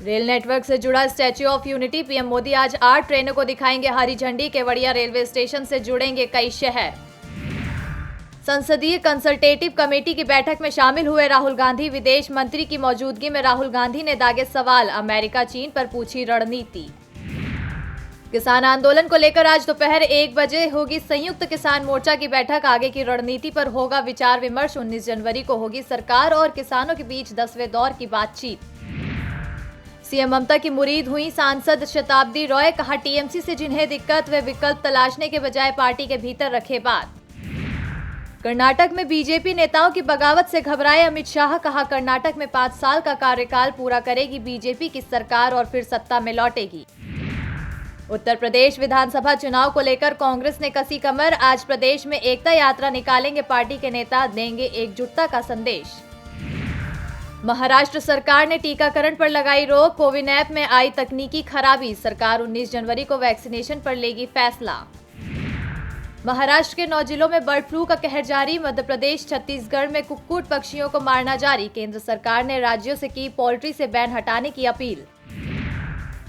Rail network से जुड़ा statue of unity. PM Modi आज 8 ट्रेनों को दिखाएंगे हरी झंडी। केवड़िया रेलवे स्टेशन से जुड़ेंगे कई शहर। संसदीय कंसल्टेटिव कमेटी की बैठक में शामिल हुए राहुल गांधी। विदेश मंत्री की मौजूदगी में राहुल गांधी ने दागे सवाल। अमेरिका चीन पर पूछी रणनीति। किसान आंदोलन को लेकर आज दोपहर 1 बजे होगी संयुक्त किसान मोर्चा की बैठक। आगे की रणनीति पर होगा विचार विमर्श। 19 जनवरी को होगी सरकार और किसानों के बीच 10वें दौर की बातचीत। सीएम ममता की मुरीद हुई सांसद शताब्दी रॉय। कहा, टीएमसी से जिन्हें दिक्कत वे विकल्प तलाशने के बजाय पार्टी के भीतर रखे बात। कर्नाटक में बीजेपी नेताओं की बगावत से घबराए अमित शाह। कहा, कर्नाटक में 5 साल का कार्यकाल पूरा करेगी बीजेपी की सरकार और फिर सत्ता में लौटेगी। उत्तर प्रदेश विधानसभा चुनाव को लेकर कांग्रेस ने कसी कमर। आज प्रदेश में एकता यात्रा निकालेंगे पार्टी के नेता, देंगे एकजुटता का संदेश। महाराष्ट्र सरकार ने टीकाकरण पर लगाई रोक। कोविन ऐप में आई तकनीकी खराबी। सरकार 19 जनवरी को वैक्सीनेशन पर लेगी फैसला। महाराष्ट्र के 9 जिलों में बर्ड फ्लू का कहर जारी। मध्य प्रदेश छत्तीसगढ़ में कुक्कुट पक्षियों को मारना जारी। केंद्र सरकार ने राज्यों से की पोल्ट्री से बैन हटाने की अपील।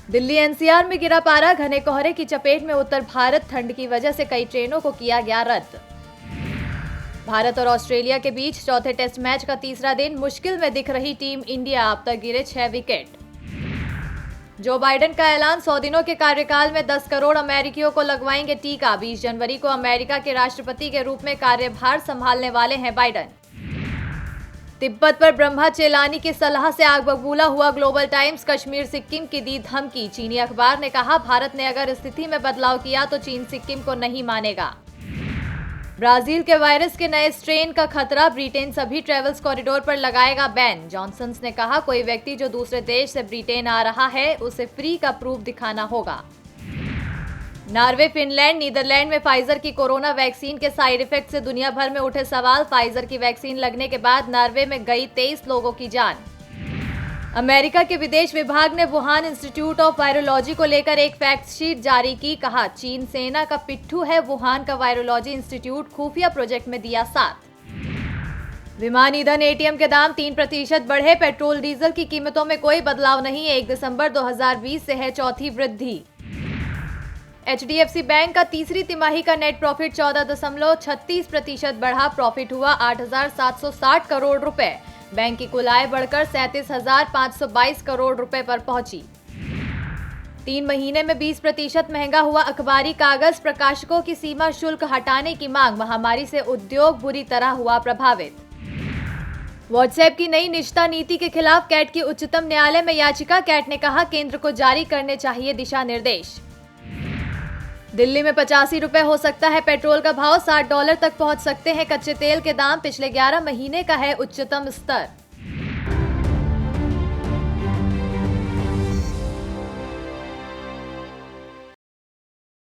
दिल्ली एनसीआर में गिरा पारा। घने कोहरे की चपेट में उत्तर भारत। ठंड की वजह से कई ट्रेनों को किया गया रद्द। भारत और ऑस्ट्रेलिया के बीच चौथे टेस्ट मैच का तीसरा दिन। मुश्किल में दिख रही टीम इंडिया। अब तक गिरे 6 विकेट। जो बाइडेन का ऐलान। 100 दिनों के कार्यकाल में 10 करोड़ अमेरिकियों को लगवाएंगे टीका। 20 जनवरी को अमेरिका के राष्ट्रपति के रूप में कार्यभार संभालने वाले हैं बाइडेन। तिब्बत पर ब्रह्मा चेलानी की सलाह से आग बबूला हुआ ग्लोबल टाइम्स। कश्मीर सिक्किम की दी धमकी। चीनी अखबार ने कहा, भारत ने अगर स्थिति में बदलाव किया तो चीन सिक्किम को नहीं मानेगा। ब्राजील के वायरस के नए स्ट्रेन का खतरा। ब्रिटेन सभी ट्रेवल्स कॉरिडोर पर लगाएगा बैन। जॉनसन ने कहा, कोई व्यक्ति जो दूसरे देश से ब्रिटेन आ रहा है उसे फ्री का प्रूफ दिखाना होगा। नॉर्वे, फिनलैंड, नीदरलैंड में फाइजर की कोरोना वैक्सीन के साइड इफेक्ट से दुनिया भर में उठे सवाल। फाइजर की वैक्सीन लगने के बाद नॉर्वे में गई 23 लोगों की जान। अमेरिका के विदेश विभाग ने वुहान इंस्टीट्यूट ऑफ वायरोलॉजी को लेकर एक फैक्ट शीट जारी की। कहा, चीन सेना का पिट्ठू है वुहान का वायरोलॉजी इंस्टीट्यूट। खुफिया प्रोजेक्ट में दिया साथ। विमान ईंधन एटीएम के दाम 3% बढ़े। पेट्रोल डीजल की कीमतों में कोई बदलाव नहीं। 1 दिसंबर 2020 से है चौथी वृद्धि। एचडीएफसी बैंक का तीसरी तिमाही का नेट प्रॉफिट 14.36% बढ़ा। प्रॉफिट हुआ 8,760 करोड़ रुपए। बैंक की कुल आय बढ़कर 37,522 करोड़ रुपए पर पहुंची। 3 महीने में 20% महंगा हुआ अखबारी कागज। प्रकाशकों की सीमा शुल्क हटाने की मांग। महामारी से उद्योग बुरी तरह हुआ प्रभावित। व्हाट्सएप की नई निजता नीति के खिलाफ कैट की उच्चतम न्यायालय में याचिका। कैट ने कहा, केंद्र को जारी करने चाहिए दिशा निर्देश। दिल्ली में 85 रुपए हो सकता है पेट्रोल का भाव। $60 तक पहुंच सकते हैं कच्चे तेल के दाम। पिछले 11 महीने का है उच्चतम स्तर।